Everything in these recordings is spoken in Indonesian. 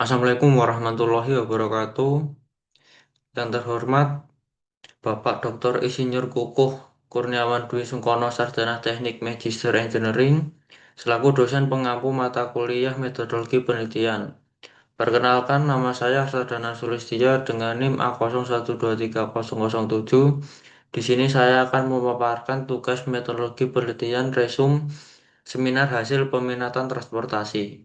Assalamualaikum warahmatullahi wabarakatuh. Yang terhormat Bapak Dr. Insinyur Kukuh Kurniawan Dwi Sungkono Sarjana Teknik Magister Engineering selaku dosen pengampu mata kuliah Metodologi Penelitian. Perkenalkan, nama saya Sardana Sulistya dengan NIM A01230007. Di sini saya akan memaparkan tugas metodologi penelitian resum seminar hasil peminatan transportasi.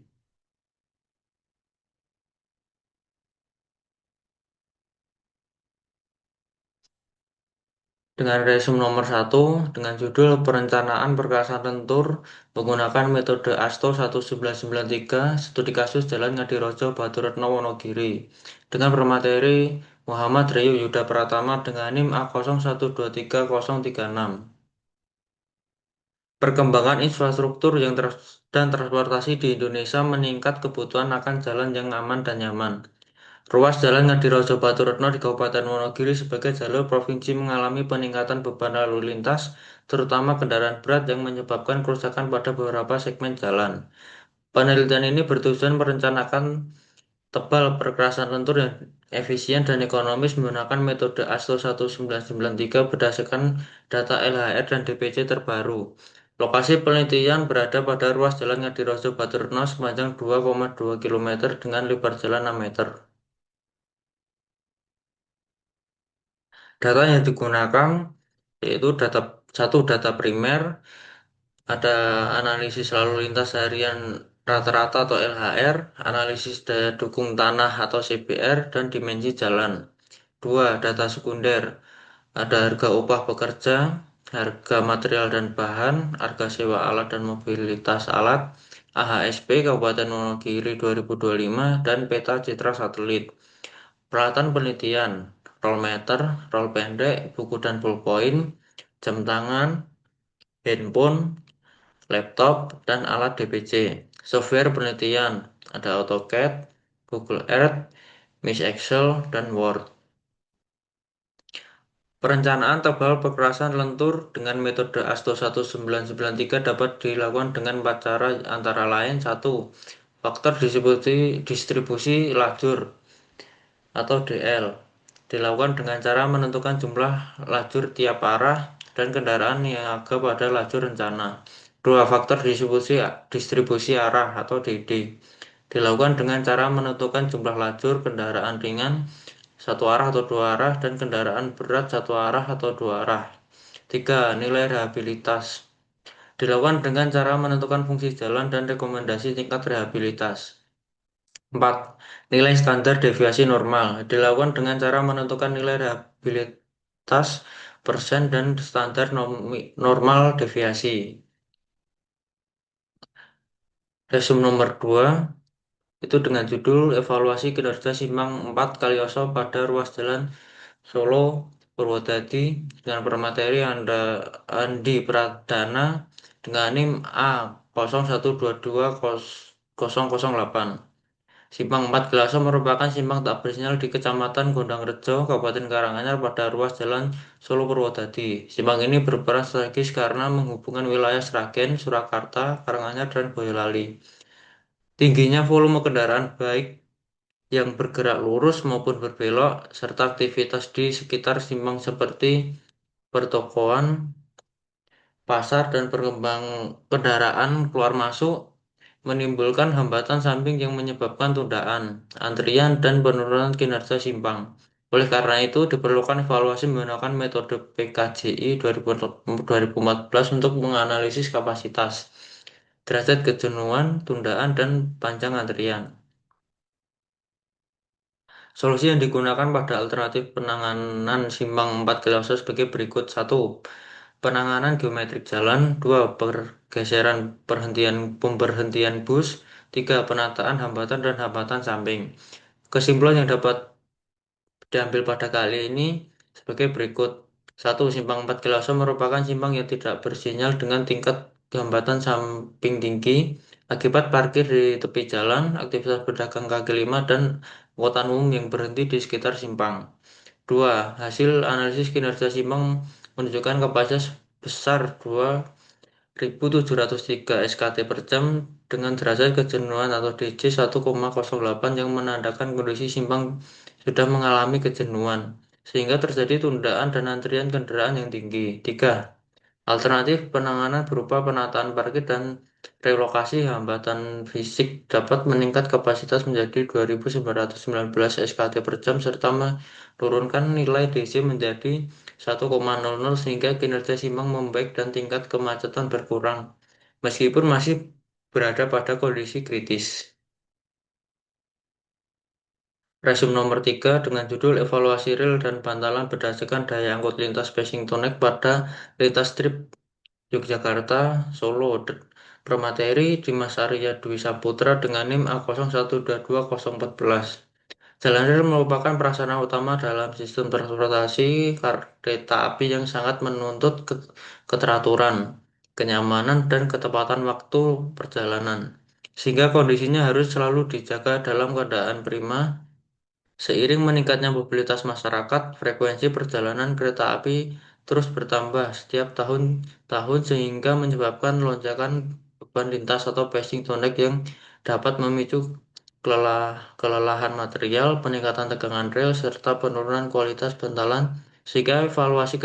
Dengan resum nomor satu dengan judul Perencanaan Perkerasan Lentur menggunakan metode ASTO 1993 studi kasus Jalan Ngadirojo Baturetno Wonogiri dengan bermateri Muhammad Riyu Yuda Pratama dengan NIM A01230036. Perkembangan infrastruktur dan transportasi di Indonesia meningkat kebutuhan akan jalan yang aman dan nyaman. Ruas Jalan Ngadirojo Baturetno di Kabupaten Wonogiri sebagai jalur provinsi mengalami peningkatan beban lalu lintas, terutama kendaraan berat yang menyebabkan kerusakan pada beberapa segmen jalan. Penelitian ini bertujuan merencanakan tebal perkerasan lentur yang efisien dan ekonomis menggunakan metode ASTO 1993 berdasarkan data LHR dan DPC terbaru. Lokasi penelitian berada pada ruas Jalan Ngadirojo Baturetno sepanjang 2,2 km dengan lebar jalan 6 meter. Data yang digunakan yaitu data primer, ada analisis lalu lintas harian rata-rata atau LHR, analisis daya dukung tanah atau CBR, dan dimensi jalan. Dua, data sekunder, ada harga upah pekerja, harga material dan bahan, harga sewa alat dan mobilitas alat, AHSP Kabupaten Wonogiri 2025, dan peta citra satelit. Peralatan penelitian, roll meter, roll pendek, buku dan ballpoint, jam tangan, handphone, laptop, dan alat DPC. Software penelitian, ada AutoCAD, Google Earth, Miss Excel, dan Word. Perencanaan tebal perkerasan lentur dengan metode ASTO 1993 dapat dilakukan dengan empat cara antara lain. Satu, faktor distribusi lajur atau DL dilakukan dengan cara menentukan jumlah lajur tiap arah dan kendaraan yang ada pada lajur rencana. Dua, faktor distribusi arah atau DD dilakukan dengan cara menentukan jumlah lajur kendaraan ringan satu arah atau dua arah dan kendaraan berat satu arah atau dua arah. Tiga, nilai rehabilitas dilakukan dengan cara menentukan fungsi jalan dan rekomendasi tingkat rehabilitas. 4. Nilai standar deviasi normal dilakukan dengan cara menentukan nilai rehabilitas persen dan standar normal deviasi. Resume nomor 2 itu dengan judul Evaluasi Kinerja Simpang 4 Kalioso pada Ruas Jalan Solo Purwodadi dengan bermateri Andi Pradana dengan NIM A01220008. Simpang 4 Gelaso merupakan simpang tak bersinyal di Kecamatan Gondangrejo, Kabupaten Karanganyar pada ruas jalan Solo Purwodadi. Simpang ini berperan strategis karena menghubungkan wilayah Sragen, Surakarta, Karanganyar, dan Boyolali. Tingginya volume kendaraan baik yang bergerak lurus maupun berbelok, serta aktivitas di sekitar simpang seperti pertokoan, pasar, dan perkembang kendaraan keluar masuk menimbulkan hambatan samping yang menyebabkan tundaan, antrian, dan penurunan kinerja simpang. Oleh karena itu, diperlukan evaluasi menggunakan metode PKJI 2014 untuk menganalisis kapasitas, derajat kejenuhan, tundaan, dan panjang antrian. Solusi yang digunakan pada alternatif penanganan simpang 4 kilometer sebagai berikut. Satu, penanganan geometrik jalan. Dua, pergeseran pemberhentian bus. Tiga, penataan hambatan dan hambatan samping. Kesimpulan yang dapat diambil pada kali ini sebagai berikut. Satu, simpang 4 kilometer merupakan simpang yang tidak bersinyal dengan tingkat hambatan samping tinggi akibat parkir di tepi jalan, aktivitas pedagang kaki lima, dan angkutan umum yang berhenti di sekitar simpang. Dua, hasil analisis kinerja simpang menunjukkan kapasitas besar 1703 SKT per jam dengan derajat kejenuhan atau DJ 1,08 yang menandakan kondisi simpang sudah mengalami kejenuhan, sehingga terjadi tundaan dan antrian kendaraan yang tinggi. 3. Alternatif penanganan berupa penataan parkir dan relokasi hambatan fisik dapat meningkat kapasitas menjadi 2.919 SKT per jam serta menurunkan nilai DC menjadi 1,00 sehingga kinerja simpang membaik dan tingkat kemacetan berkurang meskipun masih berada pada kondisi kritis. Resume nomor 3 dengan judul Evaluasi Rel dan Bantalan berdasarkan daya angkut lintas Pasingtonek pada lintas trip Yogyakarta, Solo, bermateri Dimas Arya Dwi Saputra dengan NIM A01221014. Jalan rel merupakan prasarana utama dalam sistem transportasi kereta api yang sangat menuntut keteraturan, kenyamanan, dan ketepatan waktu perjalanan. Sehingga kondisinya harus selalu dijaga dalam keadaan prima. Seiring meningkatnya mobilitas masyarakat, frekuensi perjalanan kereta api terus bertambah setiap tahun sehingga menyebabkan lonjakan beban lintas atau passing bottleneck yang dapat memicu kelelahan material, peningkatan tegangan rel, serta penurunan kualitas bantalan, sehingga evaluasi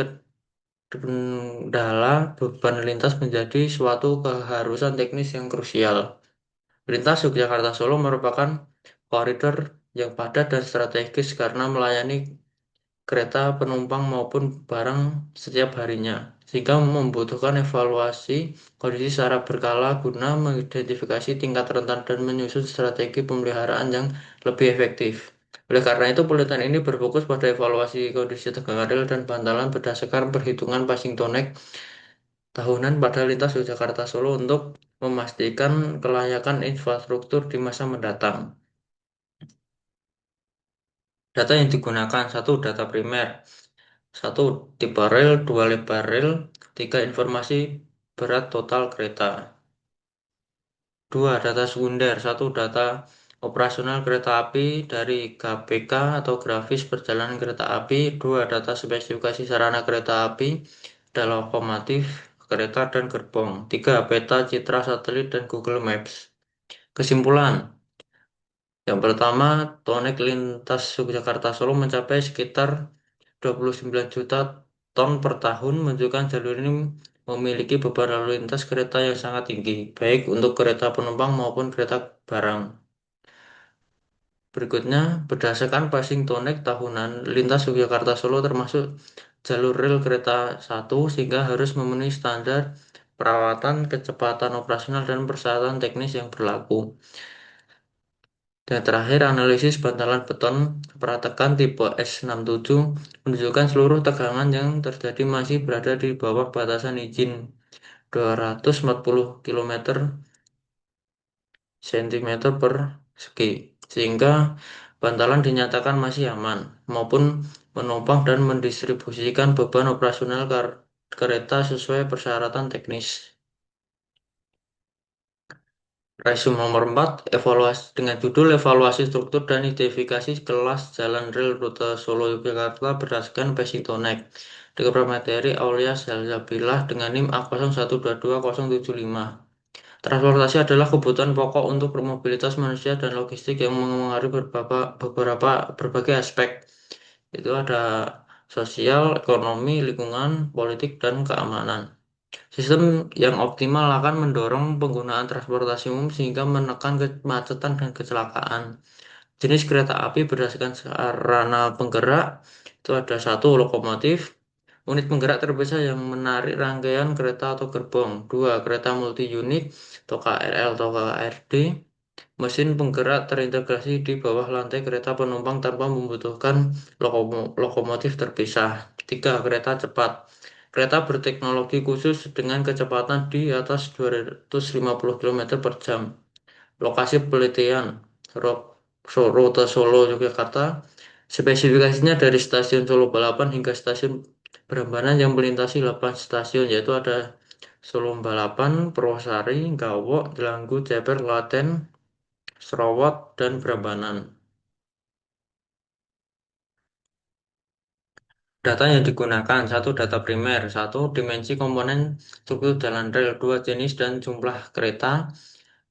kendala beban lintas menjadi suatu keharusan teknis yang krusial. Lintas Yogyakarta Solo merupakan koridor yang padat dan strategis karena melayani kereta penumpang maupun barang setiap harinya, sehingga membutuhkan evaluasi kondisi secara berkala guna mengidentifikasi tingkat rentan dan menyusun strategi pemeliharaan yang lebih efektif. Oleh karena itu, penelitian ini berfokus pada evaluasi kondisi tegangan rel dan bantalan berdasarkan perhitungan passing tonek tahunan pada lintas Yogyakarta Solo untuk memastikan kelayakan infrastruktur di masa mendatang. Data yang digunakan, satu, data primer, satu, tipe rel, dua, lebar rel, tiga, informasi berat total kereta. Dua, data sekunder, satu, data operasional kereta api dari GPK atau grafis perjalanan kereta api. Dua, data spesifikasi sarana kereta api, ada lokomotif, kereta, dan gerbong. Tiga, peta, citra, satelit, dan Google Maps. Kesimpulan, yang pertama, tonek lintas Yogyakarta Solo mencapai sekitar 29 juta ton per tahun, menunjukkan jalur ini memiliki beban lalu lintas kereta yang sangat tinggi, baik untuk kereta penumpang maupun kereta barang. Berikutnya, berdasarkan passing tonek tahunan, lintas Yogyakarta Solo termasuk jalur rel kereta satu sehingga harus memenuhi standar perawatan, kecepatan operasional, dan persyaratan teknis yang berlaku. Dan terakhir, analisis bantalan beton pratekan tipe S67 menunjukkan seluruh tegangan yang terjadi masih berada di bawah batasan izin 240 km cm per segi, sehingga bantalan dinyatakan masih aman, maupun menopang dan mendistribusikan beban operasional kereta sesuai persyaratan teknis. Resume nomor 4, evaluasi dengan judul Evaluasi Struktur dan Identifikasi Kelas Jalan Rel Rute Solo Yogyakarta berdasarkan Pesitonek dengan materi Aulia Salsabilah dengan NIM A01221075. Transportasi adalah kebutuhan pokok untuk mobilitas manusia dan logistik yang mengaruhi berbagai aspek. Itu ada sosial, ekonomi, lingkungan, politik, dan keamanan. Sistem yang optimal akan mendorong penggunaan transportasi umum sehingga menekan kemacetan dan kecelakaan. Jenis kereta api berdasarkan sarana penggerak itu ada satu, lokomotif, unit penggerak terpisah yang menarik rangkaian kereta atau gerbong. Dua, kereta multi unit atau KRL atau KRD, mesin penggerak terintegrasi di bawah lantai kereta penumpang tanpa membutuhkan lokomotif terpisah. Tiga, kereta cepat. Kereta berteknologi khusus dengan kecepatan di atas 250 km per jam. Lokasi penelitian, rute Solo Yogyakarta. Spesifikasinya dari stasiun Solo Balapan hingga stasiun Prambanan yang melintasi 8 stasiun, yaitu ada Solo Balapan, Purwosari, Gawok, Jelanggu, Ceper, Klaten, Serawat, dan Prambanan. Data yang digunakan, satu data primer, satu dimensi komponen struktur jalan rel, dua jenis dan jumlah kereta,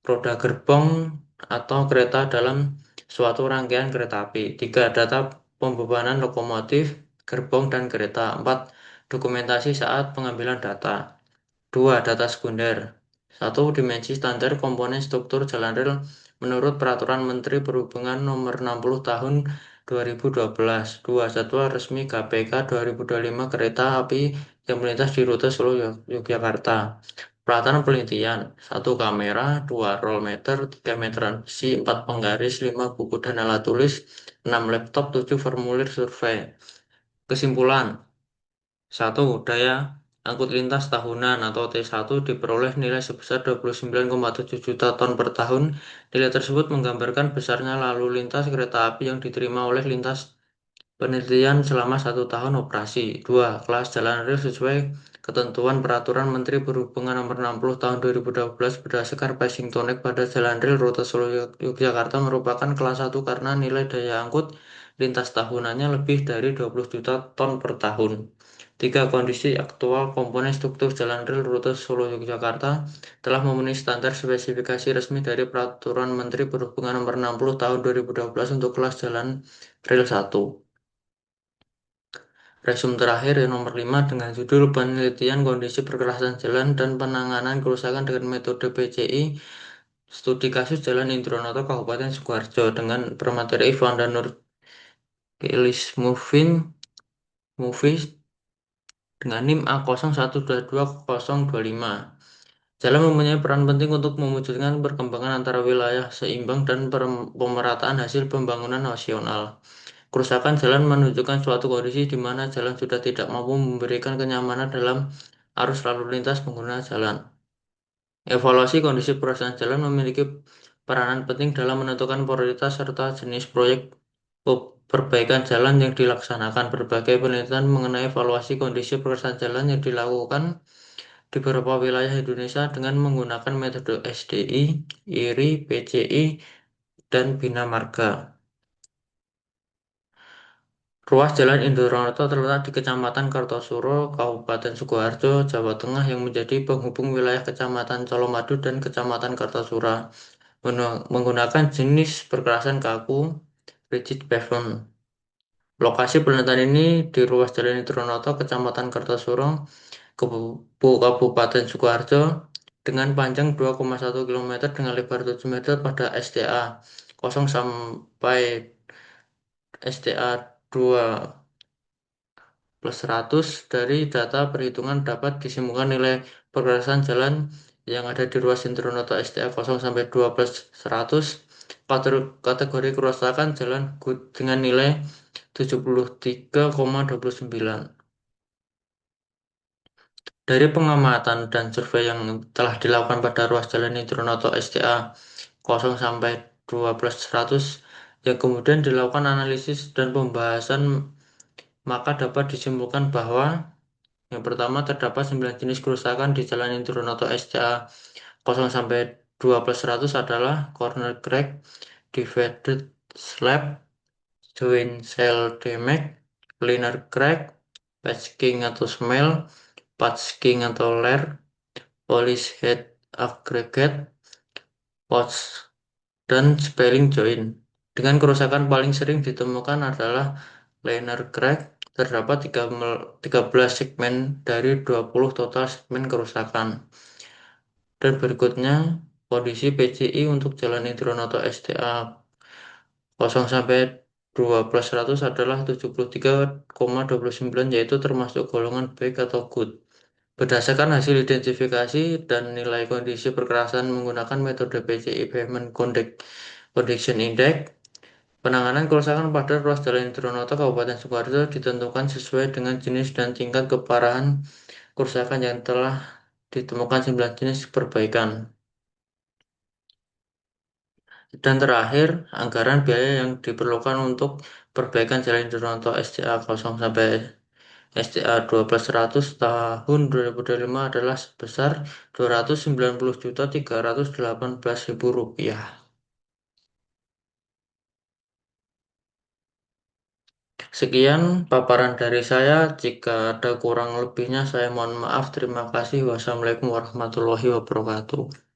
roda gerbong atau kereta dalam suatu rangkaian kereta api, tiga data pembebanan lokomotif, gerbong dan kereta, empat dokumentasi saat pengambilan data. Dua, data sekunder. Satu, dimensi standar komponen struktur jalan rel menurut Peraturan Menteri Perhubungan Nomor 60 Tahun 2012. Dua, jadwal resmi KPK 2025 kereta api yang melintas di rute Solo Yogyakarta. Peralatan penelitian. Satu, kamera. Dua, roll meter. Tiga, meteran besi. Empat, penggaris. Lima, buku dan alat tulis. Enam, laptop. Tujuh, formulir survei. Kesimpulan. Satu, daya angkut lintas tahunan atau T1 diperoleh nilai sebesar 29,7 juta ton per tahun. Nilai tersebut menggambarkan besarnya lalu lintas kereta api yang diterima oleh lintas penelitian selama 1 tahun operasi. Dua, kelas jalan rel sesuai ketentuan Peraturan Menteri Perhubungan Nomor 60 Tahun 2012 berdasarkan passing tonic pada jalan rel rute Solo Yogyakarta merupakan kelas satu karena nilai daya angkut lintas tahunannya lebih dari 20 juta ton per tahun. Tiga, kondisi aktual komponen struktur jalan rel rute Solo Yogyakarta telah memenuhi standar spesifikasi resmi dari Peraturan Menteri Perhubungan Nomor 60 Tahun 2012 untuk kelas jalan rel satu. Resum terakhir yang nomor 5 dengan judul Penelitian Kondisi Perkerasan Jalan dan Penanganan Kerusakan dengan Metode PCI Studi Kasus Jalan Indronoto Kabupaten Sukoharjo dengan pemateri Ivan dan Nur Kelis Movies dengan NIM A01222025. Jalan mempunyai peran penting untuk mewujudkan perkembangan antara wilayah seimbang dan pemerataan hasil pembangunan nasional. Kerusakan jalan menunjukkan suatu kondisi di mana jalan sudah tidak mampu memberikan kenyamanan dalam arus lalu lintas pengguna jalan. Evaluasi kondisi perusahaan jalan memiliki peranan penting dalam menentukan prioritas serta jenis proyek perbaikan jalan yang dilaksanakan. Berbagai penelitian mengenai evaluasi kondisi perusahaan jalan yang dilakukan di beberapa wilayah Indonesia dengan menggunakan metode SDI, IRI, PCI, dan Bina Marga. Ruas Jalan Indoroto terletak di Kecamatan Kartosuro, Kabupaten Sukoharjo, Jawa Tengah yang menjadi penghubung wilayah Kecamatan Colomadu dan Kecamatan Kartosura menggunakan jenis perkerasan kaku rigid pavement. Lokasi penelitian ini di ruas Jalan Indoroto, Kecamatan Kartosuro, Kabupaten Sukoharjo dengan panjang 2,1 km dengan lebar 7 meter pada STA 0 sampai STA 2 plus 100. Dari data perhitungan dapat disimpulkan nilai pergerakan jalan yang ada di ruas Indronoto STA 0 sampai 2 plus 100. Kategori kerusakan jalan dengan nilai 73,29. Dari pengamatan dan survei yang telah dilakukan pada ruas jalan Indronoto STA 0 sampai 2 plus 100 yang kemudian dilakukan analisis dan pembahasan, maka dapat disimpulkan bahwa yang pertama, terdapat 9 jenis kerusakan di Jalan Indronoto SCA 0 sampai 2 plus 100 adalah corner crack, divided slab, joint cell damage, liner crack, patching atau smell, patching atau layer, polish head aggregate, pouch, dan spalling joint. Dengan kerusakan paling sering ditemukan adalah liner crack. Terdapat 13 segmen dari 20 total segmen kerusakan. Dan berikutnya, kondisi PCI untuk Jalan Indronoto STA 0 sampai 2 plus 100 adalah 73,29, yaitu termasuk golongan baik atau good. Berdasarkan hasil identifikasi dan nilai kondisi perkerasan menggunakan metode PCI Pavement Condition Index, penanganan kerusakan pada ruas Jalan Indronoto Kabupaten Sukoharjo ditentukan sesuai dengan jenis dan tingkat keparahan kerusakan yang telah ditemukan 9 jenis perbaikan. Dan terakhir, anggaran biaya yang diperlukan untuk perbaikan Jalan Indronoto SCA 0 sampai SCA 1200 tahun 2025 adalah sebesar Rp290.318.000. Sekian paparan dari saya. Jika ada kurang lebihnya, saya mohon maaf. Terima kasih. Wassalamualaikum warahmatullahi wabarakatuh.